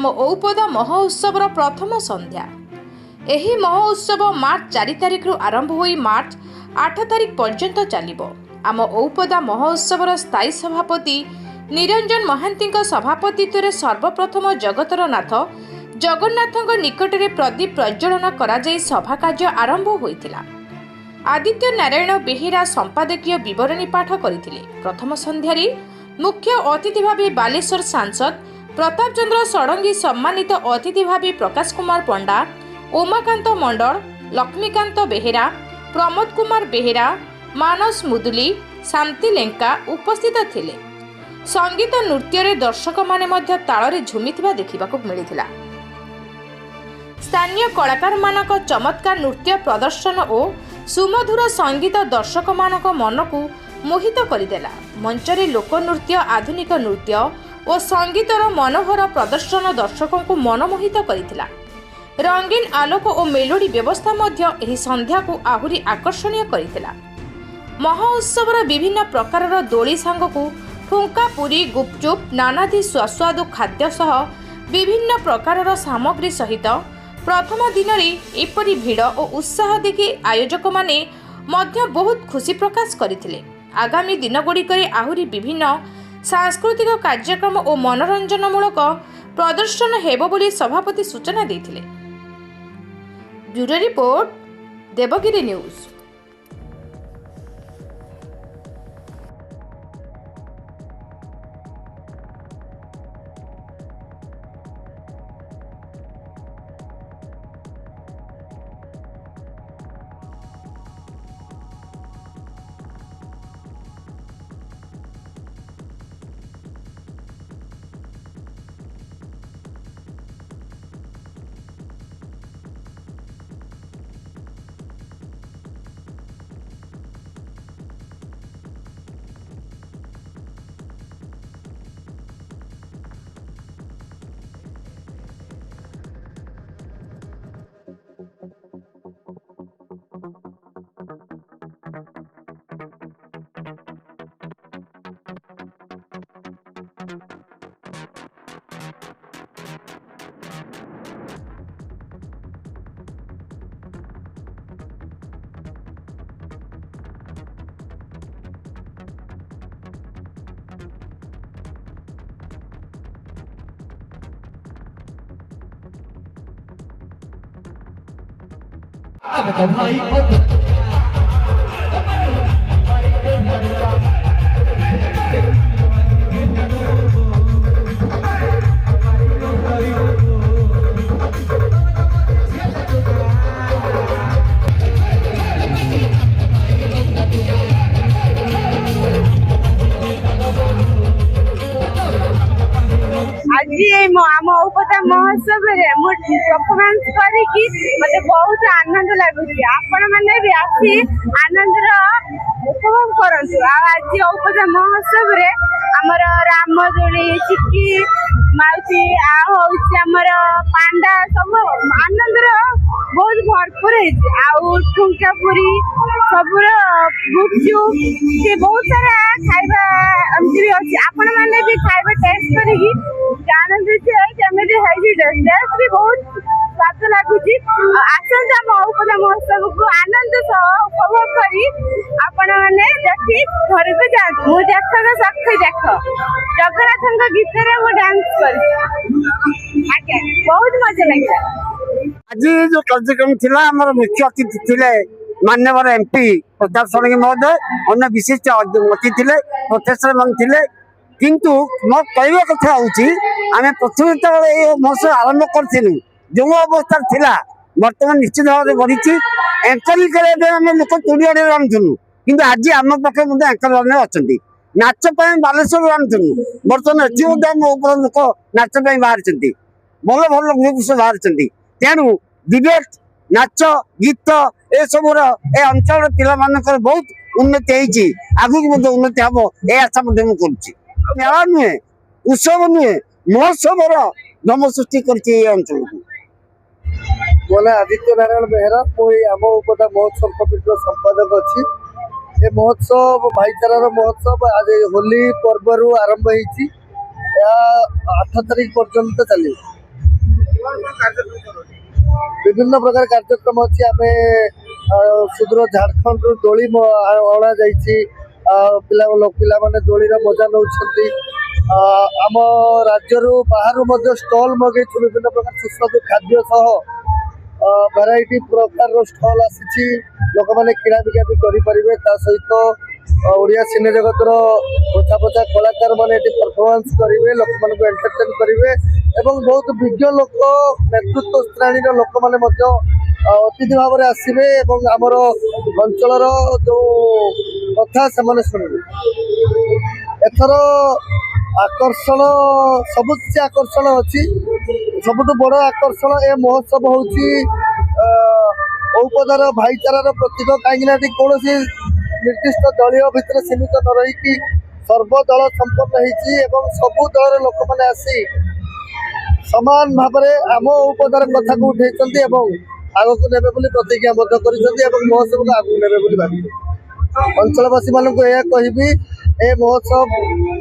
आम औपदा महोत्सवर प्रथम संध्या। एही महोत्सव मार्च 4 तारिख आरंभ होई मार्च 8 तारिख पर्यंत चलिबो। आम औपदा महोत्सवर स्थायी सभापति निरंजन महांती सभापतित्व सर्वप्रथम जगतर नाथ जगन्नाथ निकट में प्रदीप प्रज्वलन करा जाई सभा कार्य आरंभ होइतिला। आदित्य नारायण बेहेरा संपादकीय विवरणी पाठ करथिले। प्रथम संध्यारे मुख्य अतिथि भावे बालेश्वर सांसद प्रताप चंद्र षडंगी, सम्मानित अतिथि भावे प्रकाश कुमार पंडा, उमाकांत मंडल, लक्ष्मीकांत बेहेरा, प्रमोद कुमार बेहेरा, मानस मुदुली, शांति लेंका उपस्थित थिले। संगीत नृत्य रे दर्शक माने मध्य ताଳରେ झुमिथिबा देखिबाकू मिलिथिला। स्थानीय कलाकार मानक चमत्कार नृत्य प्रदर्शन और सुमधुर संगीत दर्शक मानक मन को मोहित करदेला। मंचरे लोकनृत्य, आधुनिक नृत्य और संगीतर मनोहर प्रदर्शन दर्शकों को मनमोहित करथिला। रंगीन आलोक और मेलोडी व्यवस्था मध्य एही संध्या को आहुरी आकर्षणीय करथिला। महोत्सवर विभिन्न प्रकार दोली सांगकू ठुंका, पुरी, गुपचुप, नानादी स्वादु खाद्य सह विभिन्न प्रकार सामग्री सहित प्रथम दिन में एपरी भीड़ और उत्साह देखि आयोजक माने मध्य बहुत खुशी प्रकाश करथिले। आगामी दिनगुड़िक आहुरी विभिन्न सांस्कृतिक कार्यक्रम और मनोरंजनमूलक प्रदर्शन हेबो बोली सभापति सूचना देथिले। Bureau report, Devagiri news. आज आम औपदा महोत्सव परफॉर्मेंस करके मते बहुत आनंद लगुच। आपण मैंने भी आसी आनंद उपभोग करंतु। आज औपदा महोत्सव रे हमर राम दोली, चिक्की माउसी आमर पांडा सब आनंद बहुत भरपूर है। ठुंका पुरी सबुर गुपचुप से बहुत सारा खाइबा एमती भी अच्छी। आपण मैंने भी खाइबा टेस्ट करी जानते टेस्ट भी बहुत स्वाद लगुच। आसंत आम औपदा महोत्सव को आनंद सह उपभोग करी आपण मैंने देखी घर को जातु। मु देख सखी देख जगन्नाथ गीत रे मु डांस कर बहुत मजा लगे। आज जो कार्यक्रम थिला हमर मुख्य अतिथि थिले माननीय एमपी प्रताप षडंगी महोदय, अन्य विशिष्ट अतिथि थिले प्रोफेसर मान थिले। किंतु मो कहवा कथा होची आमे प्रथम ये महोत्सव आरंभ करथिलु जो अवस्था थिला वर्तमान निश्चित भाव में बढ़ी। एंकरिंग करे आम लोक तुड़ी आनुलु किंतु आज आम पाखे एंकर मैंने अच्छा नाच बालेश्वर आनुलु। बर्तमान एम लोक नाच बाहर भल भल ग्रुप सब बाहर। तेणु डिबेट, नाच, गीत ए सब ए अंचल पिला मानकर बहुत उन्नति होती। आगुक उन्नति हम ये आशा मुझे मेला नुहे, उत्सव नुहे, महोत्सव धम सृष्टि कर अंचल को बोले आदित्य नारायण बेहेरा कोई आम औपदा महोत्सव कमिटी संपादक अच्छी। ये महोत्सव भाईचारार महोत्सव आज होली पर्व आरंभ होती 8 तारिख पर्यंत चलो। विभिन्न प्रकार कार्यक्रम अच्छी आम सुदूर झारखंड दोली अणा पिला माने दोली मजा नौ आम राज्य बाहर स्टल मगै विभिन्न प्रकार सुस्वादु खाद्य सह भेराइटी प्रकार स्टल आसी लोक मैंने किଣା बिका भी करें सहित ओडिया सिने जगतर पोछा पोछा कलाकार मैंने परफॉर्मेंस करेंगे लोक मान एंटरटेन करेंगे एवं बहुत विज्ञ लोक नेतृत्व श्रेणी लोक मैंने अतिथि भाव में आसवे आमर अंचल जो कथा से शुणवे एथर आकर्षण सबु किसी आकर्षण अच्छी सबुठ बड़ आकर्षण ए महोत्सव हूँ औपदार भाईचारार प्रतीक कहीं कौन निर्दिष्ट दलीय भितर सीमित न रही सर्वदल संपन्न हो सबु दल लोक मैंने आसी समान भाव में आम औपदार कथा को उठे आग को ने प्रतिज्ञाबद्ध कर महोत्सव को आगे ने भावी अंचलवासी मानक यह कहबी ए महोत्सव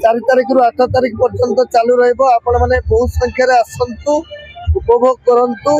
4 तारिख रु 8 तारिख पर्यंत चालू रही आपण मैंने बहुत संख्यार आसतु उपभोग करंतु।